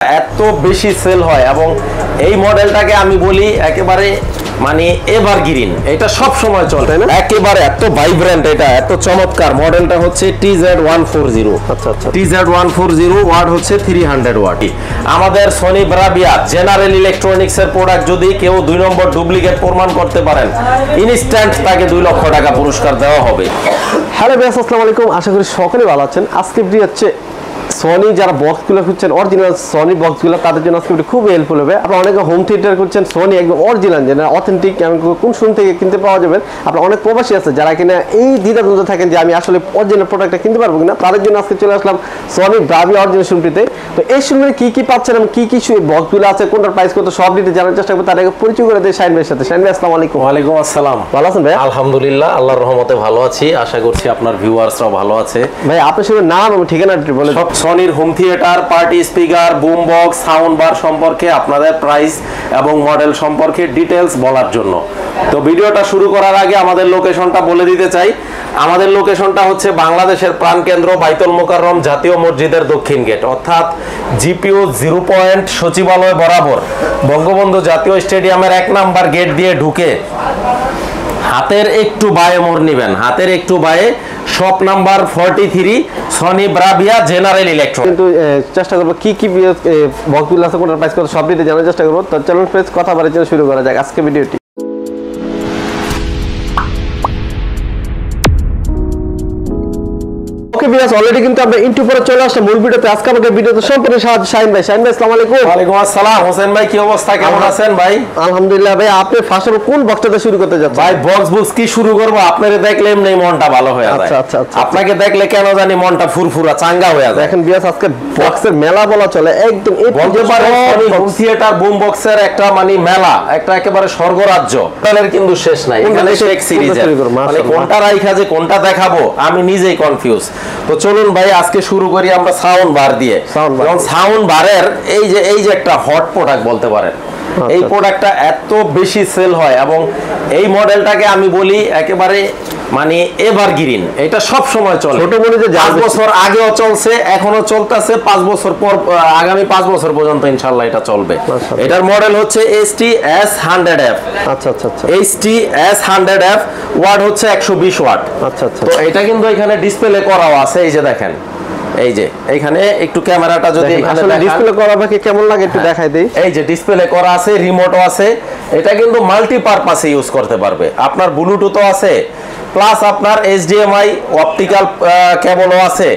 এত বেশি সেল হয় এবং এই মডেলটাকে আমি বলি একেবারে মানে এভারগ্রিন, এটা সব সময় চলে না, একেবারে এত ভাইব্রেন্ট, এটা এত চমৎকার। মডেলটা হচ্ছে TZ140। আচ্ছা আচ্ছা, TZ140 ওয়াট হচ্ছে 300 ওয়াট। আমাদের সনি ব্রাভিয়া জেনারেল ইলেকট্রনিক্স এর প্রোডাক্ট যদি কেউ 2 নম্বর ডুপ্লিকেট প্রমাণ করতে পারেন, ইনস্ট্যান্ট তাকে 2 লক্ষ টাকা পুরস্কার দেওয়া হবে। হ্যালো ভাই, আসসালামু আলাইকুম, আশা করি সকলে ভালো আছেন। আজকে ভিডিও হচ্ছে সনি যারা বক্সগুলো খুঁজছেন, অরিজিনাল সনি বক্সগুলো, তাদের জন্য আজকে খুব হেল্পফুল হবে। আপনারা অনেকে হোম থিয়েটার করছেন, সনি একদম অরিজিনাল যেটা অথেন্টিক কোন শুন থেকে কিনতে পাওয়া যাবে। আপনারা অনেক প্রবাসী আছে যারা কিনা এই দ্বিধাদ্বন্দ্ব থাকেন যে আমি আসলে অরিজিনাল প্রোডাক্টটা কিনতে পারবো কিনা, তাদের জন্য আজকে চলে আসলাম সনি ব্রাভিয়া অরিজিনাল শুনটিতে। তো এই শুনটিতে কি কি পাচ্ছেন এবং কি কি বক্সগুলো আছে, কোনটার প্রাইস কত, সব ডিটেইলস জানার চেষ্টা করবো। তার আগে পরিচয় করে দেয় শাহিন ভাইয়ের সাথে। শাহিন ভাই আসসালামু আলাইকুম। ওয়ালাইকুম আসসালাম। ভালো আছেন ভাই? আলহামদুলিল্লাহ, আল্লাহর রহমতে ভালো আছি। আশা করছি আপনার ভিউয়ার্সরাও ভালো আছে। ভাই আপনার সঙ্গে নাম এবং ঠিকানা বলে। সব সনির home theatre, party speaker, boom box, sound bar সম্পর্কে আপনাদের প্রাইস এবং মডেল সম্পর্কে ডিটেলস বলার জন্য। তো ভিডিওটা শুরু করার আগে আমাদের লোকেশনটা বলে দিতে চাই। আমাদের লোকেশনটা হচ্ছে বাংলাদেশের প্রাণকেন্দ্র বাইতুল মোকাররম জাতীয় মসজিদের দক্ষিণ গেট, অর্থাৎ জিপিও 0 পয়েন্ট সচিবালয় বরাবর বঙ্গবন্ধু জাতীয় স্টেডিয়ামের 1 নাম্বার গেট দিয়ে ঢুকে হাতের একটু বায়ে মোড় নেবেন, হাতের একটু বায়ে shop number 43 Sony Bravia general electronics. কিন্তু চেষ্টা করবো কি কি বক্সগুলো আছে, কোনটার প্রাইস কত, সব ডিটেইলস জানার চেষ্টা করবো। তো চলুন ফ্রেন্ডস, কথা বলার জন্য শুরু করা যাক আজকে ভিডিওটি। ওকে ভিউয়ার্স, অলরেডি কিন্তু আমরা ইউটিউবে চলে আসলাম মূল ভিডিওতে। আজকে আমাদের ভিডিওতে সম্পূর্ণ সাহায্য শাহিন ভাই। শাহিন ভাই আসসালামু আলাইকুম। ওয়ালাইকুম আসসালাম। হোসেন ভাই কি অবস্থা, কেমন আছেন ভাই? আলহামদুলিল্লাহ ভাই। আপনি ফার্স্ট অফ কোন বক্সটা শুরু করতে যাচ্ছেন? ভাই বক্স বুঝ কি শুরু করব, আপনারে দেখলে এমনি মনটা ভালো হয়ে যায়। আচ্ছা আচ্ছা আচ্ছা, আপনাকে দেখলে কেন জানি মনটা ফুরফুরা চাঙ্গা হয়ে যায়। দেখেন ভিউয়ার্স, আজকে বক্সের মেলা বলা চলে, একদম বলতে পারেন সনি হোম থিয়েটার বুম বক্সের একটা মানে মেলা, একটা একেবারে স্বর্গরাজ্য। তাহলে কিন্তু শেষ নাই, এখানে শেখ সিরিজের মানে কোনটা রাইখা যে কোনটা দেখাবো আমি নিজেই কনফিউজ। তো চলুন ভাই আজকে শুরু করি আমরা সাউন্ড বার দিয়ে। সাউন্ড বারের এই যে একটা হট প্রোডাক্ট বলতে পারেন। এই প্রোডাক্টটা এত বেশি সেল হয় এবং এই মডেলটাকে আমি বলি একেবারে মানে এভারগ্রিন, এটা সব সময় চলে। ছোট বলি যে 5 বছর আগেও চলছে, এখনো চলতেছে, 5 বছর পর আগামী 5 বছর পর্যন্ত ইনশাআল্লাহ এটা চলবে। এটার মডেল হচ্ছে HT-S100F। আচ্ছা আচ্ছা আচ্ছা, HT-S100F ওয়াট হচ্ছে 120 ওয়াট। আচ্ছা আচ্ছা, তো এটা কিন্তু এখানে ডিসপ্লে করাও আছে, এই যে দেখেন, এই যে এইখানে একটু ক্যামেরাটা যদি এখানে ডিসপ্লে করা বাকি কেমন লাগে একটু দেখাই দেই। এই যে ডিসপ্লে করা আছে, রিমোটও আছে। এটা কিন্তু মাল্টিপারপাসে ইউজ করতে পারবে। আপনার ব্লুটুথও আছে, প্লাস আপনার HDMI অপটিক্যাল কেবলও আছে,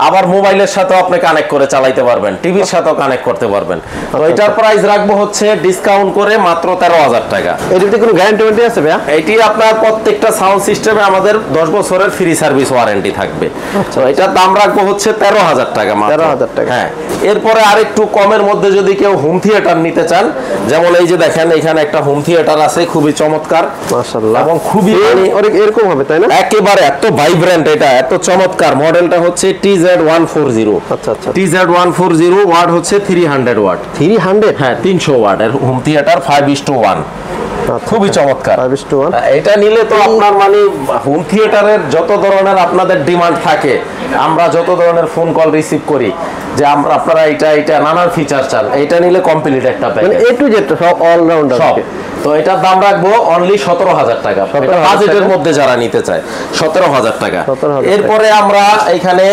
আবার মোবাইলের সাথেও আপনি কানেক্ট করে চালাতে পারবেন, টিভির সাথেও কানেক্ট করতে পারবেন। তো এটার প্রাইস রাখবো হচ্ছে ডিসকাউন্ট করে মাত্র 13,000 টাকা। এটাতে কোনো গ্যারান্টি ওয়ারেন্টি আছে ভাইয়া? এটি আপনার প্রত্যেকটা সাউন্ড সিস্টেমে আমাদের 10 বছরের ফ্রি সার্ভিস ওয়ারেন্টি থাকবে। তো এটার দাম রাখবো হচ্ছে 13,000 টাকা মাত্র। 13,000 টাকা। হ্যাঁ, এরপরে আরেকটু কমের মধ্যে যদি কেউ হোম থিয়েটার নিতে চান, যেমন এই যে দেখেন এখানে একটা হোম থিয়েটার আছে, খুবই চমৎকার মাশাআল্লাহ, এবং খুবই এরকম হবে তাই না? একেবারে এত ভাইব্রেন্ট, এটা এত চমৎকার। মডেলটা হচ্ছে TZ140। আচ্ছা আচ্ছা, TZ140 ওয়াট হচ্ছে 300 ওয়াট। 300? হ্যাঁ, 300 ওয়াট এর হোম থিয়েটার 5:1। খুবই চমৎকার। 5:1 এটা নিলে তো আপনার মানে হোম থিয়েটারের যত ধরনের আপনাদের ডিমান্ড থাকে, আমরা যত ধরনের ফোন কল রিসিভ করি যে আপনারা এটা নানান ফিচার চান, এটা নিলে কমপ্লিট একটা প্যাকেজ, মানে A to Z সব অলরাউন্ডার। তো এটার দাম রাখবো অনলি 17,000 টাকা। এটা বাজেটের মধ্যে যারা নিতে চায় 17,000 টাকা। এরপরে আমরা এখানে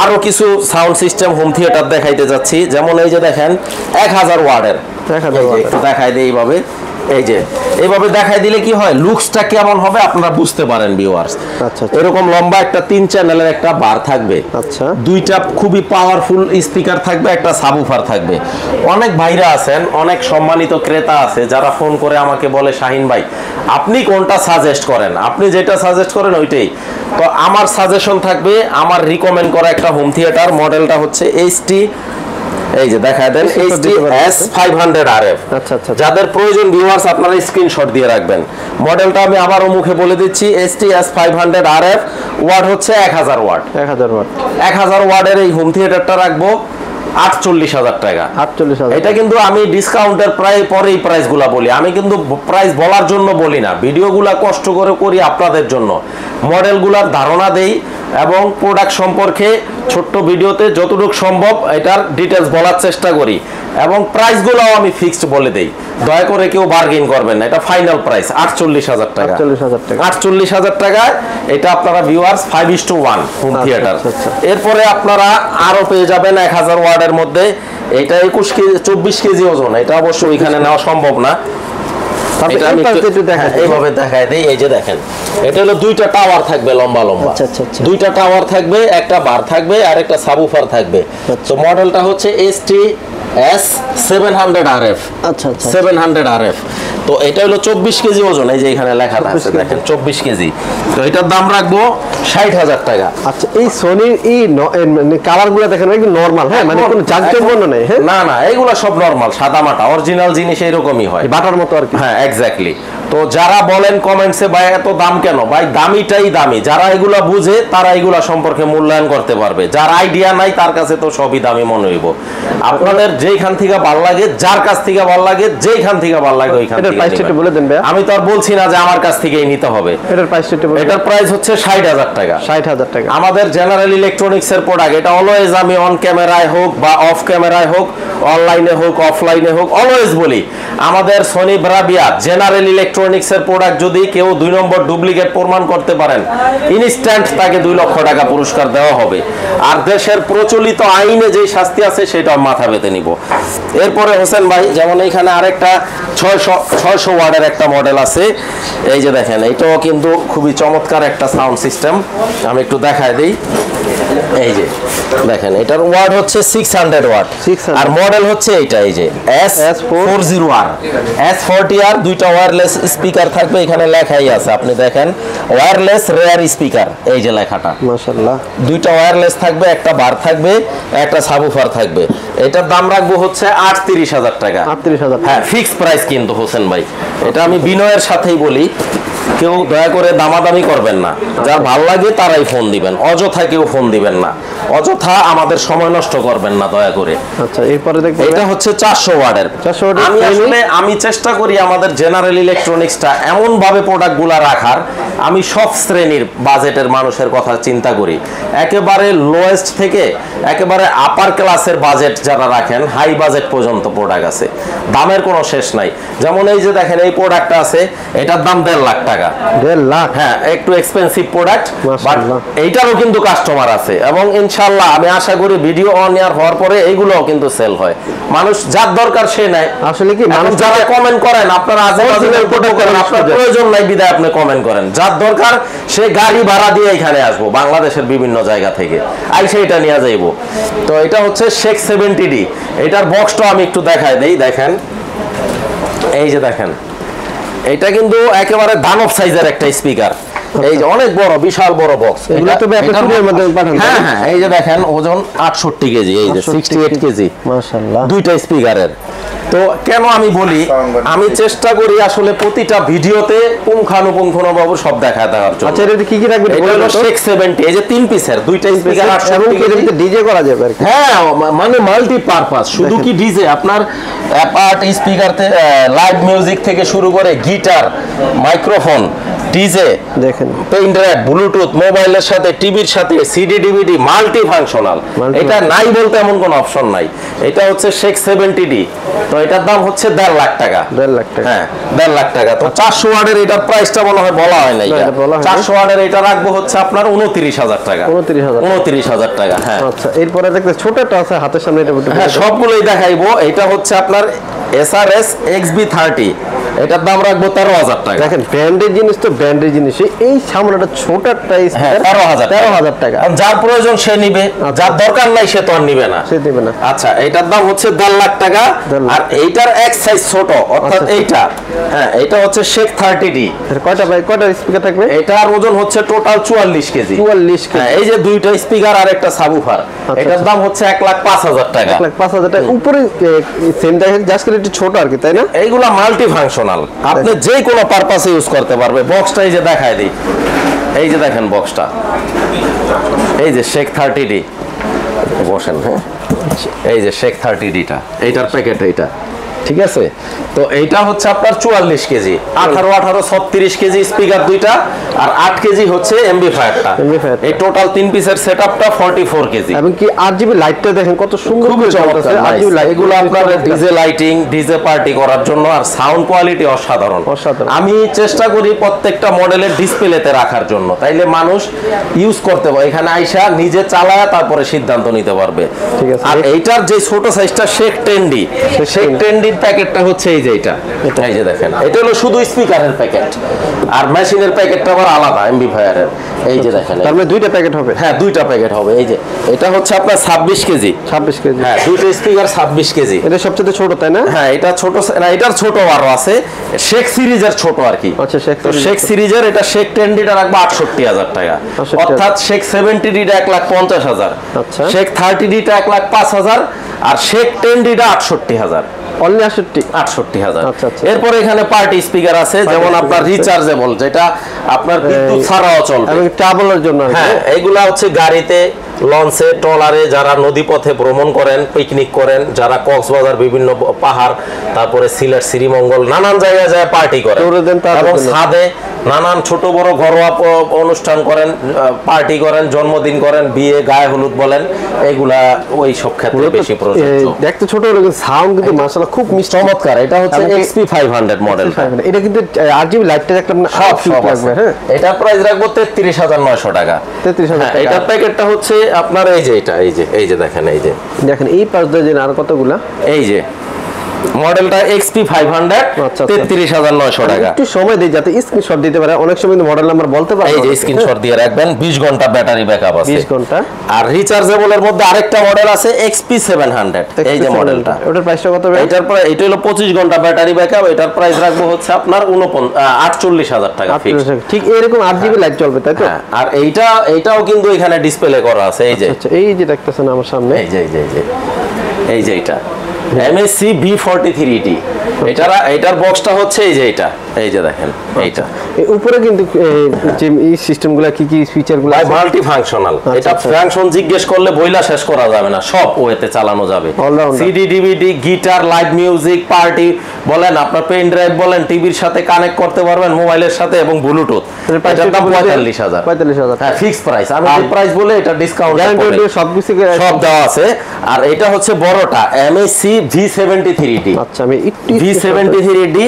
আরো কিছু সাউন্ড সিস্টেম হোম থিয়েটার দেখাইতে যাচ্ছি, যেমন এই যে দেখেন 1000 ওয়াটের। একটু দেখাই দিই এইভাবে, এই যে এইভাবে দেখাই দিলে কি হয়, লুকসটা কেমন হবে আপনারা বুঝতে পারেন ভিউয়ার্স। আচ্ছা, এরকম লম্বা একটা 3 চ্যানেলের একটা বার থাকবে, আচ্ছা, দুইটা খুবই পাওয়ারফুল স্পিকার থাকবে, একটা সাবউফার থাকবে। অনেক ভাইরা আছেন, অনেক সম্মানিত ক্রেতা আছে যারা ফোন করে আমাকে বলে শাহিন ভাই আপনি কোনটা সাজেস্ট করেন, আপনি যেটা সাজেস্ট করেন ওইটাই। তো আমার সাজেশন থাকবে আমার রিকমেন্ড করা একটা হোম থিয়েটার, মডেলটা হচ্ছে HT, এই যে দেখায় দেন, HT-S500RF। আচ্ছা আচ্ছা, যাদের প্রয়োজন ভিউয়ার্স আপনারা স্ক্রিনশট দিয়ে রাখবেন। মডেলটা আমি আবারও মুখে বলে দিচ্ছি, HT-S500RF ওয়াট হচ্ছে 1000 ওয়াট। 1000 ওয়াট, 1000 ওয়াটের এই হোম থিয়েটারটা রাখবো 48,000 টাকা। 48,000। এটা কিন্তু আমি ডিসকাউন্টের প্রায় পরেই প্রাইসগুলা বলি, আমি কিন্তু প্রাইস বলার জন্য বলি না, ভিডিওগুলা কষ্ট করে করি আপনাদের জন্য, মডেলগুলার ধারণা দেই এবং প্রোডাক্ট সম্পর্কে ছোট্ট ভিডিওতে যতটুকু সম্ভব এটার ডিটেলস বলার চেষ্টা করি এবং প্রাইসগুলোও আমি ফিক্সড বলে দেই, দয়া করে কেউ বার্গেন করবেন না, এটা ফাইনাল প্রাইস 48,000 টাকা। 48,000 টাকায় এটা আপনারা ভিউয়ার্স 5:1 হোম থিয়েটার। এরপরে আপনারা আরো পেয়ে যাবেন 1000 ওয়াটের মধ্যে, এটা 21 কেজি 24 কেজি ওজন, এটা অবশ্য ওইখানে নেওয়া সম্ভব না। এটা আমি এইভাবে দেখাই দিই, এই যে দেখেন এটা হলো দুইটা টাওয়ার থাকবে লম্বা লম্বা, দুইটা টাওয়ার থাকবে, একটা বার থাকবে আর একটা সাবউফার থাকবে। তো মডেলটা হচ্ছে ST-S700RF। আচ্ছা 700RF। তো এটা হলো 24 কেজি ওজন, এই যে এখানে লেখাটা আছে দেখেন 24 কেজি। তো এটার দাম রাখবো 60,000 টাকা। আচ্ছা এই সোনির এই কালারগুলো দেখেন একদম নরমাল, হ্যাঁ মানে কোনো জাঁকজমক নেই, হ্যাঁ না না এগুলো সব নরমাল সাদা মাটা অরিজিনাল জিনিস এরকমই হয়, বাটার মতো আর কি। হ্যাঁ এক্স্যাক্টলি। তো যারা বলেন কমেন্টসে ভাই এত দাম কেন, ভাই দামিটাই দামি, যারা এগুলা বুঝে তারা এগুলা সম্পর্কে মূল্যায়ন করতে পারবে, যার আইডিয়া নাই তার কাছে তো সবই দামি মনে হইব। আপনাদের যেইখান থেকে ভালো লাগে, যার কাছ থেকে ভালো লাগে, যেইখান থেকে ভালো লাগে ওইখান থেকে প্রাইসটা বলে দেন ভাই। আমি তো আর বলছি না যে আমার কাছ থেকেই নিতে হবে। এটার প্রাইসটা বলে, এটার প্রাইস হচ্ছে 60,000 টাকা। 60,000 টাকা আমাদের জেনারেল ইলেকট্রনিক্স এর প্রোডাক্ট, এটা অলওয়েজ আমি অন ক্যামেরায় হোক বা অফ ক্যামেরায় হোক, অনলাইনে হোক অফলাইনে হোক, অলওয়েজ বলি আমাদের সোনি ব্রাভিয়া জেনারেল ইলেকট্রনিক্স এর প্রোডাক্ট যদি কেউ 2 নম্বর ডুপ্লিকেট প্রমাণ করতে পারেন, ইনস্ট্যান্ট তাকে 2 লক্ষ টাকা পুরস্কার দেওয়া হবে। আর দেশের প্রচলিত আইনে যে শাস্তি আছে সেটা মাথা পেতে নিব। এরপরে হোসেন ভাই যেমন এইখানে আরেকটা 600 ওয়াটের একটা মডেল আছে, এই যে দেখেন এটাও কিন্তু খুবই চমৎকার একটা সাউন্ড সিস্টেম, আমি একটু দেখায় দিই। এই যে দেখেন এটার ওয়াট হচ্ছে 600 ওয়াট, আর মডেল হচ্ছে এইটা, এই যে S40R। S40R দুইটা ওয়্যারলেস স্পিকার থাকবে, এখানে লেখাই আছে আপনি দেখেন ওয়্যারলেস রেয়ার স্পিকার, এই যে লেখাটা মাশাআল্লাহ। দুইটা ওয়্যারলেস থাকবে, একটা বার থাকবে, একটা সাবউফার থাকবে। এটার দাম রাখবো হচ্ছে 38,000 টাকা। 38,000, হ্যাঁ ফিক্স প্রাইস কিন্তু হোসেন ভাই, এটা আমি বিনয়ের সাথেই বলি, কেউ দয়া করে দামাদামি করবেন না, যার ভালো লাগে তারাই ফোন দিবেন, অযথা কেউ ফোন দিবেন না, অযথা আমাদের সময় নষ্ট করবেন না দয়া করে। আচ্ছা এরপরে দেখবেন এটা হচ্ছে 400 ওয়াটের। আমি চেষ্টা করি আমাদের জেনারেল ইলেকট্রনিক্সটা এমন ভাবে প্রোডাক্টগুলা রাখার, আমি সব শ্রেণীর বাজেটের মানুষের কথা চিন্তা করি, একেবারে লোয়েস্ট থেকে একেবারে আপার ক্লাসের বাজেট যারা রাখেন হাই বাজেট পর্যন্ত প্রোডাক্ট আছে, দামের কোনো শেষ নাই। যেমন এই যে দেখেন এই প্রোডাক্টটা আছে, এটার দাম 1.5 লাখ টাকা। 1.5 লাখ, হ্যাঁ একটু এক্সপেন্সিভ প্রোডাক্ট, বাট এইটারও কিন্তু কাস্টমার আছে এবং ইনশাআল্লাহ আমি আশা করি ভিডিও অন এয়ার হওয়ার পরে এইগুলোও কিন্তু সেল হয়, মানুষ যার দরকার সে নেয়। আসলে কি মানুষ যারা কমেন্ট করেন আপনারা আজেবাজে করেন, আপনার প্রয়োজন নাই বিদায় আপনি কমেন্ট করেন, যার দরকার সে গাড়ি ভাড়া দিয়ে এখানে আসবো বাংলাদেশের বিভিন্ন জায়গা থেকে, আইসে এটা নিয়ে যাইবো। তো এটা হচ্ছে শেখ 70D, এটার বক্সটা আমি একটু দেখাই দেই, দেখেন এই যে দেখেন এটা কিন্তু একেবারে দানব সাইজের একটা স্পিকার, এই যে অনেক বড় বিশাল বড় বক্স। হ্যাঁ হ্যাঁ এই যে দেখেন ওজন 68 কেজি, এই যে 68 কেজি মাশাআল্লাহ, দুইটা স্পিকারের। তো কেন আমি বলি, আমি চেষ্টা করি আসলে প্রতিটা ভিডিওতে পুঙ্খানুপুঙ্খভাবে সব দেখায় দেওয়ার জন্য। আচ্ছা এটা কি কি রাখবেন? এটা হলো শেখ 70, এই যে 3 পিসের দুইটা স্পিকার 68 কেজি, ডিজে করা যাবে আর কি। হ্যাঁ মানে মাল্টি পারপাস, শুধু কি ডিজে, আপনার অ্যাপার্ট স্পিকারতে লাইভ মিউজিক থেকে শুরু করে গিটার, মাইক্রোফোন, ডিজে, দেখেন পেন ড্রাইভ, ব্লুটুথ, মোবাইলের সাথে টিভির সাথে সিডি ডিভিডি, মাল্টি ফাংশনাল, এটা নাই বলতে এমন কোনো অপশন নাই। এটা হচ্ছে শেখ 70D, তো এটার দাম হচ্ছে 1.5 লাখ টাকা। 1.5 লাখ টাকা, হ্যাঁ 1.5 লাখ টাকা। তো 400 ওয়াটের এটার প্রাইসটা মনে হয় বলা হয় না, এটা 400 ওয়াটের এটা রাখবো হচ্ছে আপনার 29,000 টাকা। 29,000 টাকা, হ্যাঁ। আচ্ছা এরপরে দেখতে ছোটটা আছে হাতের সামনে, এটা হ্যাঁ সবগুলোই দেখাইবো। এটা হচ্ছে আপনার SRS XB30, এটার দাম রাখবো 13,000 টাকা। দেখেন ব্র্যান্ডের জিনিস তো ব্র্যান্ডের জিনিস, এই সামনেটা ছোটটা 13,000 টাকা। যার প্রয়োজন সে নিবে, যার দরকার নাই সে তো আর নিবে না, সে দিবে না। আচ্ছা এটার দাম হচ্ছে 1.5 লাখ টাকা। আর এইটার এক সাইজ ছোট, অর্থাৎ এইটা, হ্যাঁ এটা হচ্ছে শেখ 30D। কয়টা স্পিকার থাকবে? এটার ওজন হচ্ছে টোটাল 44 কেজি। 44 কেজি, এই যে দুইটা স্পিকার আর একটা সাবউফার, এটার দাম হচ্ছে 1,05,000 টাকা। 1,05,000 টাকা। উপরে সেম দেখেন জাস্ট একটু ছোট আর কি, তাই না? এইগুলা মাল্টি ফাংশনাল, আপনি যে কোনো পারপাসে ইউজ করতে পারবে। বক্সটা এই যে দেখায় দিই, এই যে দেখেন বক্সটা, এই যে শেখ 30D, বসেন, হ্যাঁ এই যে শেখ 30Dটা, এইটার প্যাকেট এইটা, ঠিক আছে। তো এইটা হচ্ছে আপনার 44 কেজি, 18 36 কেজি স্পিকার দুইটা, আর 8 কেজি হচ্ছে এমবিফায়ারটা। এই টোটাল 3 পিসের সেটআপটা 44 কেজি। এবং কি আরজিবি লাইটটা দেখেন কত সুন্দর খুবই চমৎকার। আরজিবি লাইট এগুলো আপনার ডিজে লাইটিং, ডিজে পার্টি করার জন্য, আর সাউন্ড কোয়ালিটি অসাধারণ। আমি চেষ্টা করি প্রত্যেকটা মডেলের ডিসপ্লেতে রাখার জন্য, তাইলে মানুষ ইউজ করতে পারে, এখানে আইসা নিজে চালায় তারপরে সিদ্ধান্ত নিতে পারবে। ঠিক আছে। আর এইটার যে ছোট সাইজটা শেক টেন্ডি, শেক টেন্ডির প্যাকেটটা হচ্ছে এই যে এটা, এই যে দেখেন, এটা হলো শুধু স্পিকারের প্যাকেট, আর মেশিনের প্যাকেটটা আবার আলাদা এমবিফায়ারের। এই যে দেখেন, তার মানে দুইটা প্যাকেট হবে। হ্যাঁ, দুইটা প্যাকেট হবে। এই যে এটা হচ্ছে আপনার 26 কেজি। 26 কেজি, হ্যাঁ, দুইটা স্পিকার 26 কেজি। এটা সবচেয়ে ছোট, তাই না? হ্যাঁ, এটা ছোট না, এটার ছোট আরো আছে, শেক সিরিজের ছোট আর কি। আচ্ছা, তো শেক সিরিজের এটা শেক 10ডিটা রাখবো 68,000 টাকা, অর্থাৎ শেক 70ডিটা 1,50,000, আচ্ছা, শেক 30ডিটা 1,05,000, আর শেক 10ডিটা 68,000। অনলি 68,000। আচ্ছা আচ্ছা। এরপর এখানে পার্টি স্পিকার আছে, যেমন আপনার রিচার্জেবল, যেটা আপনার বিদ্যুৎ ছাড়াও চলবে, এবং ট্রাভেলের জন্য। হ্যাঁ, এগুলা হচ্ছে গাড়িতে, লঞ্চে, ট্রলারে, যারা নদীপথে ভ্রমণ করেন, পিকনিক করেন, যারা কক্সবাজার বিভিন্ন পাহাড়, তারপরে সিলেট, শ্রীমঙ্গল, নানান জায়গায় যায় পার্টি করেন, এবং ছাদে নানান ছোট বড় ঘরোয়া অনুষ্ঠান করেন, পার্টি করেন, জন্মদিন করেন, বিয়ে, গায়ে হলুদ বলেন, এগুলা ওই সব ক্ষেত্রে বেশি প্রযোজ্য। দেখতে ছোট হলো কিন্তু সাউন্ড কিন্তু মাশাআল্লাহ খুব মিষ্টি, চমৎকার। এটা হচ্ছে XP 500 মডেল। এটা কিন্তু আরজিবি লাইটটা একটা সব লাগবে। হ্যাঁ, এটার প্রাইস রাখবো 33,900 টাকা। 33,000 টাকা। এটার প্যাকেটটা হচ্ছে আপনার এই যে এটা, এই যে দেখেন, এই যে দেখেন এই পাশ দিয়ে আর কতগুলা, এই যে মডেলটা XP 500, 33,900 টাকা। একটু সময় দিই যাতে স্ক্রিনশট দিতে পারে, অনেক সময় মডেল নাম্বার বলতে পারে। এই যে স্ক্রিনশট দিয়ে রাখবেন। 20 ঘন্টা ব্যাটারি ব্যাকআপ আছে, 20 ঘন্টা। আর রিচার্জেবল এর মধ্যে আরেকটা মডেল আছে XP 700, এই যে মডেলটা। ওটার প্রাইসটা কত হবে? এটার প্রাইস, এটা হলো 25 ঘন্টা ব্যাটারি ব্যাকআপ, এটার প্রাইস রাখবো হচ্ছে আপনার 48,000 টাকা ফিক্স। ঠিক এরকম আরজিবি লাইট চলবে, তাই তো? হ্যাঁ, আর এইটাও কিন্তু এখানে ডিসপ্লে করা আছে, এই যে। আচ্ছা, এই যে দেখতেছেন আমার সামনে, এই যে এটা MSC B43D। এটার বক্সটা হচ্ছে এই যে এটা, এই যে দেখেন, এইটা উপরে কিন্তু যে এই সিস্টেমগুলো কি কি ফিচারগুলো আছে, মাল্টি ফাংশনাল। এটা ফাংশন জিজ্ঞেস করলে বইলা শেষ করা যাবে না, সব ওয়েতে চালানো যাবে। CD, DVD, guitar, live music, party বলেন, আপনার পেন ড্রাইভ বলেন, টিভির সাথে কানেক্ট করতে পারবেন, মোবাইলের সাথে, এবং ব্লুটুথ। এটার দাম 45,000। হ্যাঁ, ফিক্স প্রাইস। আমি যে প্রাইস বলে এটা ডিসকাউন্ট সব দেওয়া আছে। আর এটা হচ্ছে বড়টা MSC V73D। আচ্ছা, আমি V73D,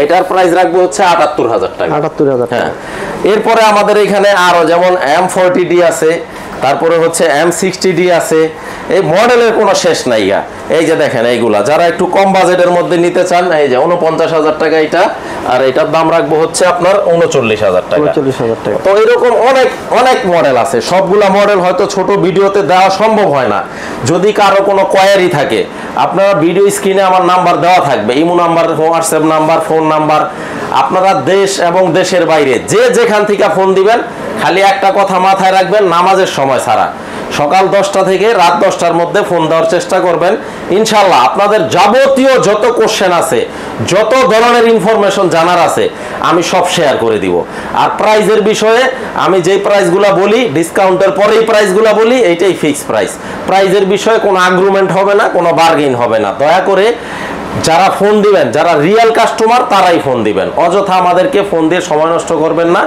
এটার প্রাইস রাখবো হচ্ছে 78,000 টাকা। 78,000। হ্যাঁ, এরপরে আমাদের এখানে আরো যেমন M40D আছে, তারপরে হচ্ছে M60D আছে। এই মডেলের কোনো শেষ নাই। এই যে দেখেন, এইগুলা যারা একটু কম বাজেটের মধ্যে নিতে চান, এই যে 49,000 টাকা এটা, আর এটার দাম রাখবো হচ্ছে আপনার 39,000 টাকা। 39,000 টাকা। তো এরকম অনেক মডেল আছে। সবগুলা মডেল হয়তো ছোট ভিডিওতে দেওয়া সম্ভব হয় না। যদি কারো কোনো কোয়ারি থাকে, আপনারা ভিডিও স্ক্রিনে আমার নাম্বার দেওয়া থাকবে, imo number, WhatsApp number, phone number. আপনারা দেশ এবং দেশের বাইরে যে যেখান থেকে ফোন দিবেন, খালি একটা কথা মাথায় রাখবেন, নামাজের সময় ছাড়া সকাল 10টা থেকে রাত 10টার মধ্যে ফোন দেওয়ার চেষ্টা করবেন। ইনশাল্লাহ আপনাদের যাবতীয় যত কোশ্চেন আছে, যত ধরনের ইনফরমেশন জানার আছে, আমি সব শেয়ার করে দিব। আর প্রাইজের বিষয়ে আমি যেই প্রাইসগুলো বলি, ডিসকাউন্টের পরেই প্রাইসগুলো বলি, এইটাই ফিক্স প্রাইস। প্রাইজের বিষয়ে কোনো আর্গুমেন্ট হবে না, কোনো বার্গেইন হবে না। দয়া করে যারা ফোন দিবেন, যারা রিয়েল কাস্টমার, তারাই ফোন দিবেন। অযথা আমাদেরকে ফোন দিয়ে সময় নষ্ট করবেন না।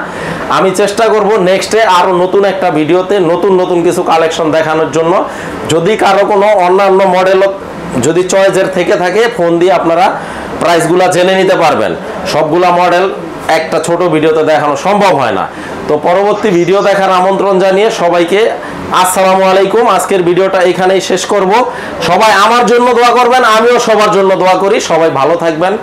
আমি চেষ্টা করব নেক্সটে আরো নতুন একটা ভিডিওতে নতুন কিছু কালেকশন দেখানোর জন্য। যদি কারো কোনো অন্যান্য মডেল যদি চয়েসের থেকে থাকে, ফোন দিয়ে আপনারা প্রাইসগুলো জেনে নিতে পারবেন। সবগুলা মডেল একটা ছোট ভিডিওতে দেখানো সম্ভব হয় না। তো পরবর্তী ভিডিও দেখার আমন্ত্রণ জানিয়ে সবাইকে আসসালামু আলাইকুম। আজকের ভিডিওটা এখানেই শেষ করব। সবাই আমার জন্য দোয়া করবেন, আমিও সবার জন্য দোয়া করি। সবাই ভালো থাকবেন,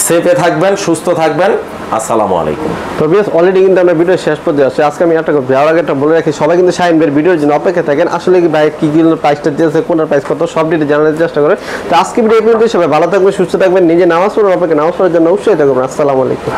সেফে থাকবেন, সুস্থ থাকবেন। আসসালামু আলাইকুম। তো বিয়াস, অলরেডি কিন্তু আমরা ভিডিও শেষ পর্যায়ে আসছি। আজকে আমি একটা যাওয়ার আগে একটা বলে রাখি, সবাই কিন্তু শাহিন ভাইয়ের ভিডিওর জন্য অপেক্ষা থাকেন। আসলে কি ভাই কি প্রাইসটা দিয়েছে, কোনটার প্রাইস কত, সব ডিটেইলস জানার চেষ্টা করে। তো আজকে ভিডিও পর্যন্ত সবাই ভালো থাকবেন, সুস্থ থাকবেন, নিজে নামাজ পড়ার অপেক্ষা, নামাজ পড়ার জন্য অবশ্যই থাকবেন। আসসালামু আলাইকুম।